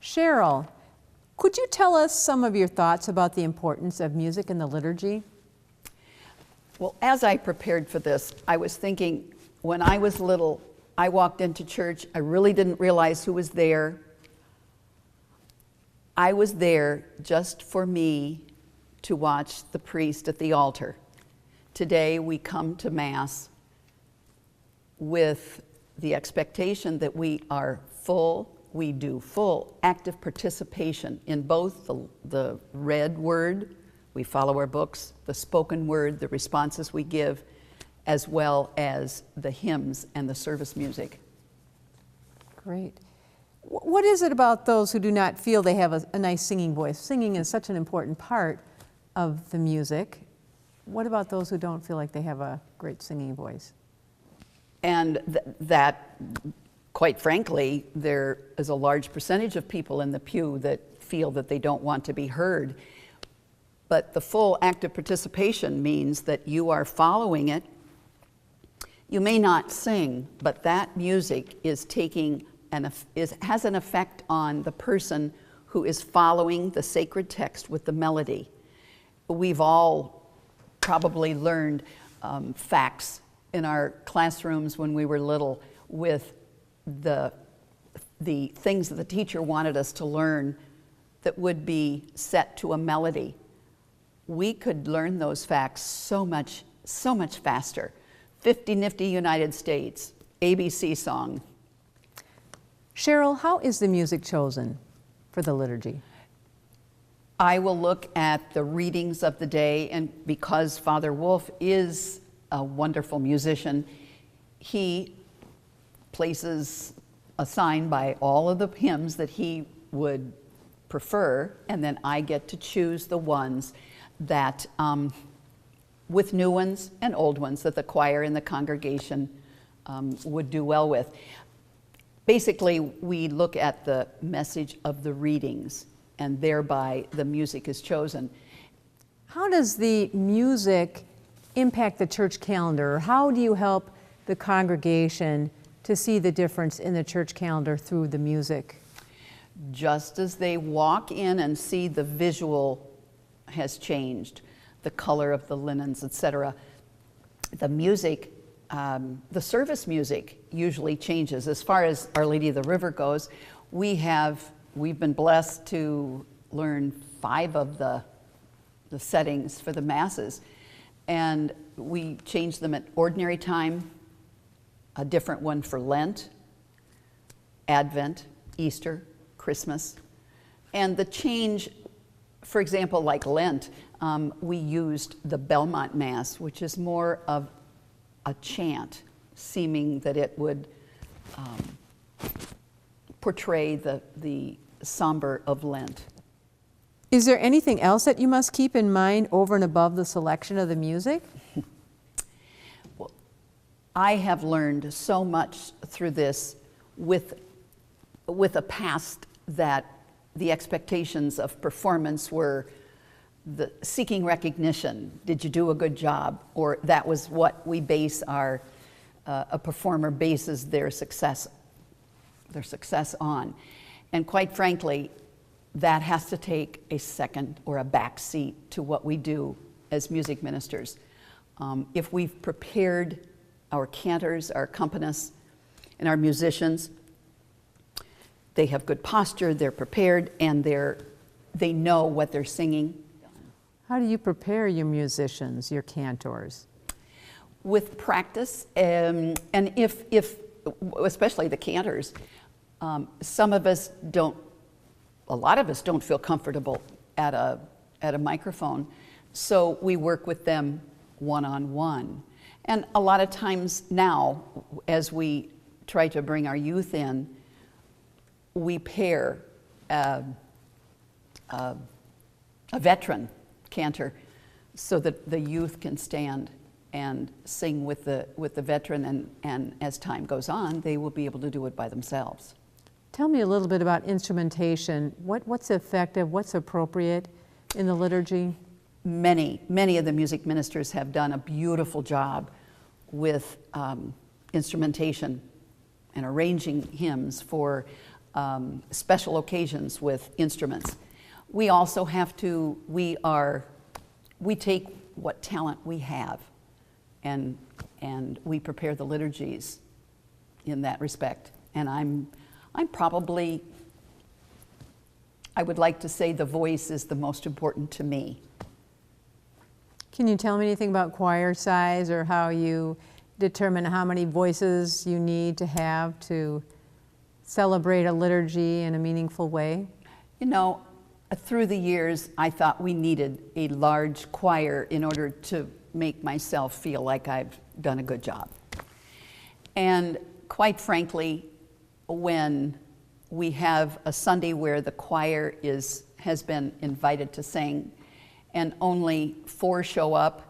Cheryl, could you tell us some of your thoughts about the importance of music in the liturgy? Well, as I prepared for this, I was thinking, when I was little, I walked into church, I really didn't realize who was there. I was there just for me to watch the priest at the altar. Today we come to Mass with the expectation that we do full active participation in both the read word, we follow our books, the spoken word, the responses we give, as well as the hymns and the service music. Great. What is it about those who do not feel they have a nice singing voice? Singing is such an important part of the music. What about those who don't feel like they have a great singing voice? And that, quite frankly, there is a large percentage of people in the pew that feel that they don't want to be heard. But the full active participation means that you are following it. You may not sing, but that music is has an effect on the person who is following the sacred text with the melody. We've all probably learned facts in our classrooms when we were little with the things that the teacher wanted us to learn that would be set to a melody. We could learn those facts so much faster. 50 Nifty United States, ABC song. Cheryl, how is the music chosen for the liturgy? I will look at the readings of the day, and because Father Wolf is a wonderful musician, he places a sign by all of the hymns that he would prefer, and then I get to choose the ones that, with new ones and old ones, that the choir and the congregation would do well with. Basically, we look at the message of the readings, and thereby the music is chosen. How does the music impact the church calendar? How do you help the congregation to see the difference in the church calendar through the music? Just as they walk in and see the visual has changed, the color of the linens, etc., the music, the service music usually changes. As far as Our Lady of the River goes, we've been blessed to learn 5 of the settings for the masses, and we change them at ordinary time, a different one for Lent, Advent, Easter, Christmas. And the change, for example, like Lent, we used the Belmont Mass, which is more of a chant, seeming that it would portray the somber of Lent. Is there anything else that you must keep in mind over and above the selection of the music? Well, I have learned so much through this with a past that the expectations of performance were the seeking recognition. Did you do a good job? Or that was what we base a performer bases their success on. And quite frankly, that has to take a second or a back seat to what we do as music ministers. If we've prepared our cantors, our accompanists, and our musicians, they have good posture, they're prepared, and they know what they're singing. How do you prepare your musicians, your cantors? With practice, and if especially the cantors, a lot of us don't feel comfortable at a microphone, so we work with them one-on-one. And a lot of times now, as we try to bring our youth in, we pair a veteran cantor so that the youth can stand and sing with the veteran, and as time goes on, they will be able to do it by themselves. Tell me a little bit about instrumentation. What's effective, what's appropriate in the liturgy? Many of the music ministers have done a beautiful job with instrumentation and arranging hymns for special occasions with instruments. We also have to, we take what talent we have and we prepare the liturgies in that respect. And I'm probably, I would like to say the voice is the most important to me. Can you tell me anything about choir size or how you determine how many voices you need to have to celebrate a liturgy in a meaningful way? You know, through the years, I thought we needed a large choir in order to make myself feel like I've done a good job. And quite frankly, when we have a Sunday where the choir has been invited to sing and only 4 show up,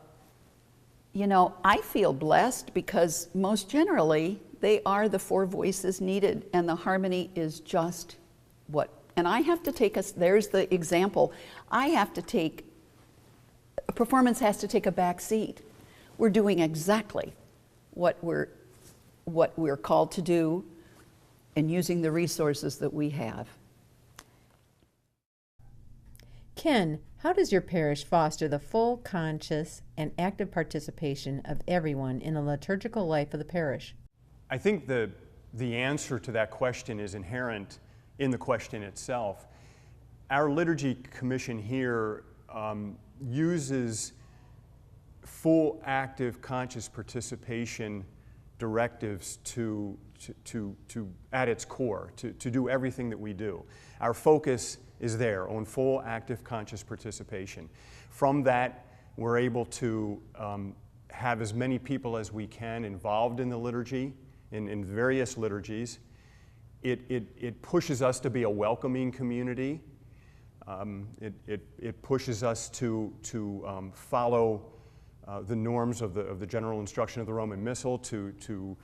you know, I feel blessed because most generally they are the 4 voices needed and the harmony is just what, and I have to take us, there's the example, I have to take, a performance has to take a back seat. We're doing exactly what we're called to do and using the resources that we have. Ken, how does your parish foster the full, conscious, and active participation of everyone in the liturgical life of the parish? I think the answer to that question is inherent in the question itself. Our liturgy commission here uses full, active, conscious participation directives to at its core, to do everything that we do. Our focus is there on full, active, conscious participation. From that, we're able to have as many people as we can involved in the liturgy, in various liturgies. It pushes us to be a welcoming community. It pushes us to follow the norms of the general instruction of the Roman Missal, to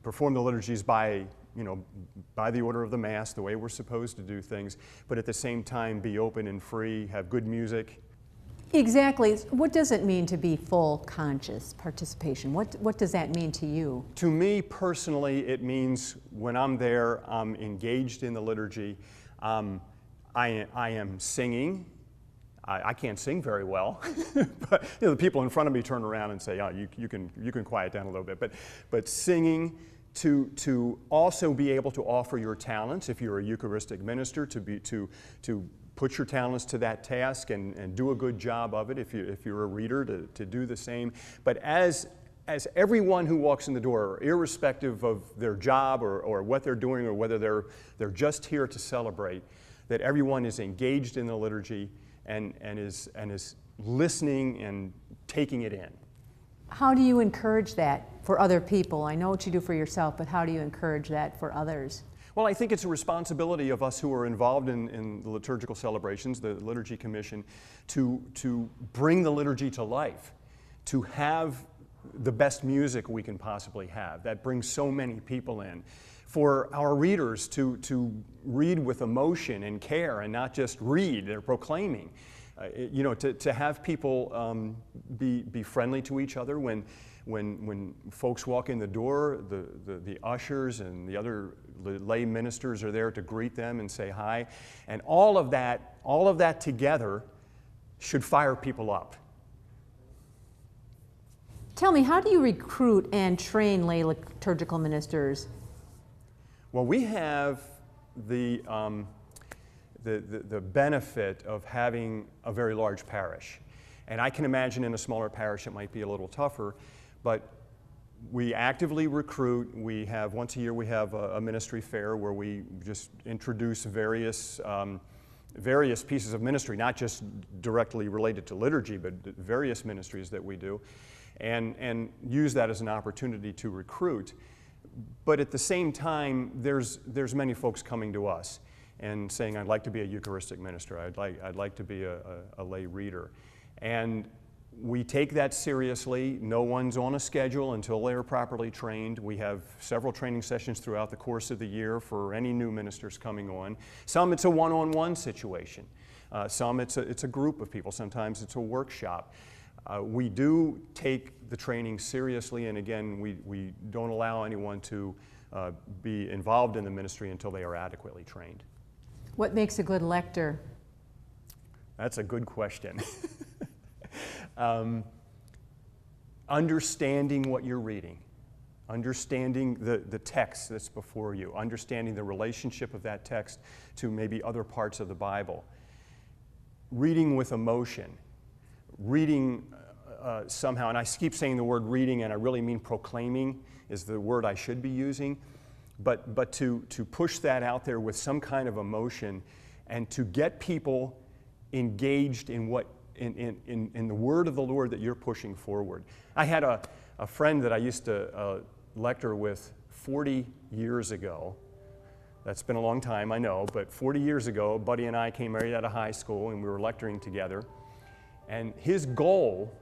perform the liturgies by the order of the Mass, the way we're supposed to do things, but at the same time be open and free, have good music. Exactly. What does it mean to be full conscious participation? What does that mean to you? To me personally, it means when I'm there, I'm engaged in the liturgy. I am singing. I can't sing very well, but the people in front of me turn around and say, "Oh, you can quiet down a little bit." But singing, to also be able to offer your talents, if you're a Eucharistic minister, to put your talents to that task and do a good job of it. If you're a reader, to do the same. But as everyone who walks in the door, irrespective of their job or what they're doing or whether they're just here to celebrate, that everyone is engaged in the liturgy and is listening and taking it in. How do you encourage that for other people? I know what you do for yourself, but how do you encourage that for others? Well, I think it's a responsibility of us who are involved in the liturgical celebrations, the Liturgy Commission, to bring the liturgy to life, to have the best music we can possibly have. That brings so many people in. For our readers to read with emotion and care and not just read, they're proclaiming. To have people be friendly to each other when folks walk in the door, the ushers and the other lay ministers are there to greet them and say hi, and all of that together should fire people up. Tell me, how do you recruit and train lay liturgical ministers? Well, we have the benefit of having a very large parish. And I can imagine in a smaller parish it might be a little tougher, but we actively recruit. We have, once a year, we have a ministry fair where we just introduce various pieces of ministry, not just directly related to liturgy, but various ministries that we do, and use that as an opportunity to recruit. But at the same time, there's many folks coming to us and saying, "I'd like to be a Eucharistic minister. I'd like to be a lay reader," and we take that seriously. No one's on a schedule until they're properly trained. We have several training sessions throughout the course of the year for any new ministers coming on. Some it's a one-on-one situation. Some it's a group of people. Sometimes it's a workshop. We do take the training seriously, and again, we don't allow anyone to be involved in the ministry until they are adequately trained. What makes a good lector? That's a good question. Understanding what you're reading, understanding the text that's before you, understanding the relationship of that text to maybe other parts of the Bible, reading with emotion, reading somehow, and I keep saying the word reading and I really mean proclaiming is the word I should be using, but to push that out there with some kind of emotion and to get people engaged in what in the word of the Lord that you're pushing forward. I had a friend that I used to lecture with 40 years ago. That's been a long time, I know, but 40 years ago, a buddy and I came right out of high school and we were lecturing together. And his goal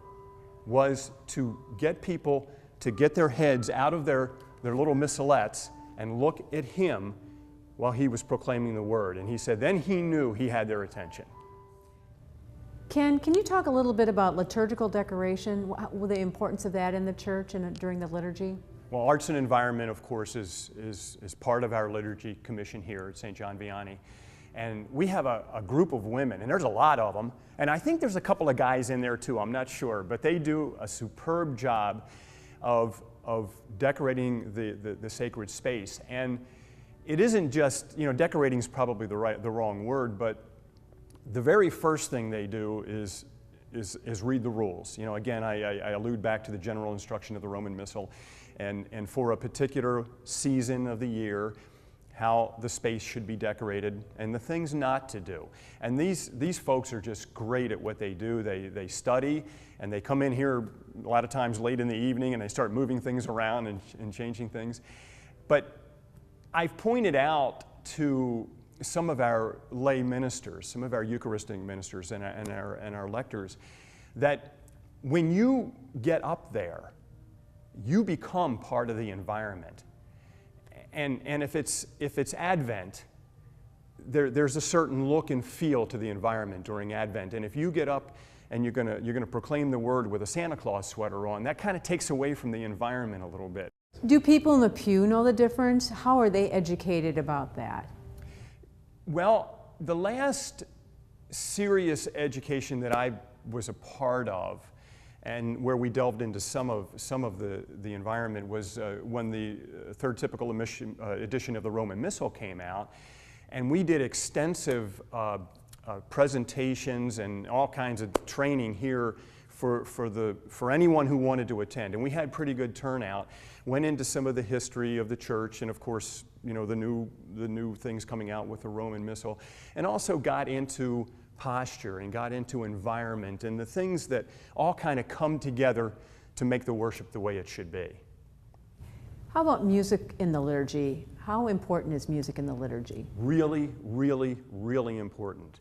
was to get people to get their heads out of their little missalettes and look at him while he was proclaiming the word. And he said then he knew he had their attention. Ken, can you talk a little bit about liturgical decoration, the importance of that in the church and during the liturgy? Well, arts and environment, of course, is part of our liturgy commission here at St. John Vianney. And we have a group of women, and there's a lot of them, and I think there's a couple of guys in there too, I'm not sure, but they do a superb job of decorating the sacred space. And it isn't just, decorating is probably the wrong word, but the very first thing they do is read the rules. Again, I allude back to the general instruction of the Roman Missal, and for a particular season of the year, how the space should be decorated and the things not to do. And these folks are just great at what they do. They study and they come in here a lot of times late in the evening and they start moving things around and changing things. But I've pointed out to some of our lay ministers, some of our Eucharistic ministers and our lectors, that when you get up there, you become part of the environment. And if it's Advent, there's a certain look and feel to the environment during Advent. And if you get up and you're gonna proclaim the word with a Santa Claus sweater on, that kind of takes away from the environment a little bit. Do people in the pew know the difference? How are they educated about that? Well, the last serious education that I was a part of, and where we delved into some of the environment, was when the third typical edition of the Roman Missal came out, and we did extensive presentations and all kinds of training here for anyone who wanted to attend, and we had pretty good turnout. Went into some of the history of the church, and of course, the new things coming out with the Roman Missal, and also got into posture and got into environment and the things that all kind of come together to make the worship the way it should be. How about music in the liturgy? How important is music in the liturgy? Really, really, really important.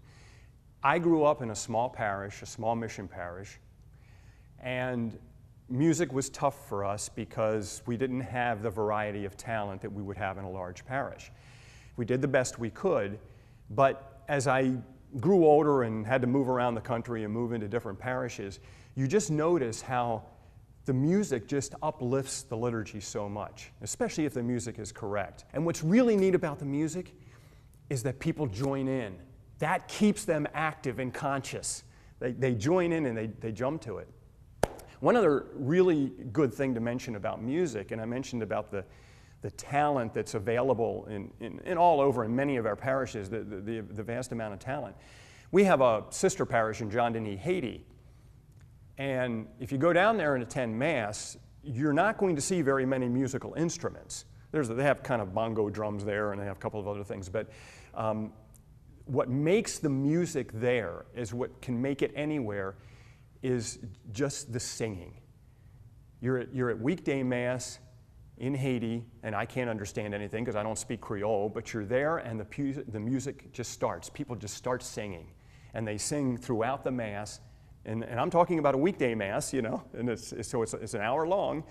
I grew up in a small parish, a small mission parish, and music was tough for us because we didn't have the variety of talent that we would have in a large parish. We did the best we could, but as I grew older and had to move around the country and move into different parishes, you just notice how the music just uplifts the liturgy so much, especially if the music is correct. And what's really neat about the music is that people join in. That keeps them active and conscious. They join in and they jump to it. One other really good thing to mention about music, and I mentioned about the talent that's available in all over in many of our parishes, the vast amount of talent. We have a sister parish in John Denis, Haiti, and if you go down there and attend Mass, you're not going to see very many musical instruments. They have kind of bongo drums there, and they have a couple of other things, but what makes the music there is what can make it anywhere is just the singing. You're at weekday Mass in Haiti, and I can't understand anything because I don't speak Creole, but you're there and the music just starts. People just start singing, and they sing throughout the Mass, and I'm talking about a weekday Mass, and it's an hour long,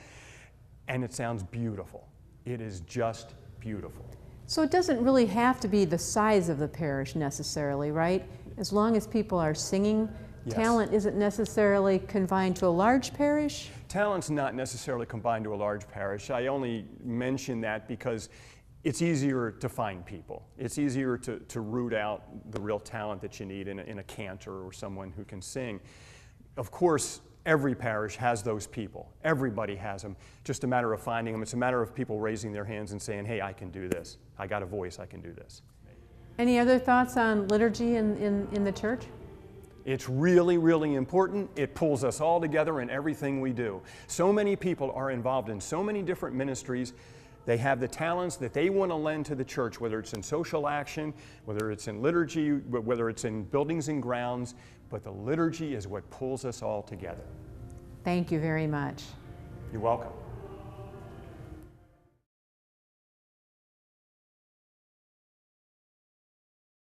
and it sounds beautiful. It is just beautiful. So it doesn't really have to be the size of the parish necessarily, right? As long as people are singing Yes. talent isn't necessarily confined to a large parish? Talent's not necessarily combined to a large parish. I only mention that because it's easier to find people. It's easier to root out the real talent that you need in a cantor or someone who can sing. Of course, every parish has those people. Everybody has them. Just a matter of finding them. It's a matter of people raising their hands and saying, hey, I can do this. I got a voice, I can do this. Any other thoughts on liturgy in the church? It's really, really important. It pulls us all together in everything we do. So many people are involved in so many different ministries. They have the talents that they want to lend to the church, whether it's in social action, whether it's in liturgy, whether it's in buildings and grounds, but the liturgy is what pulls us all together. Thank you very much. You're welcome.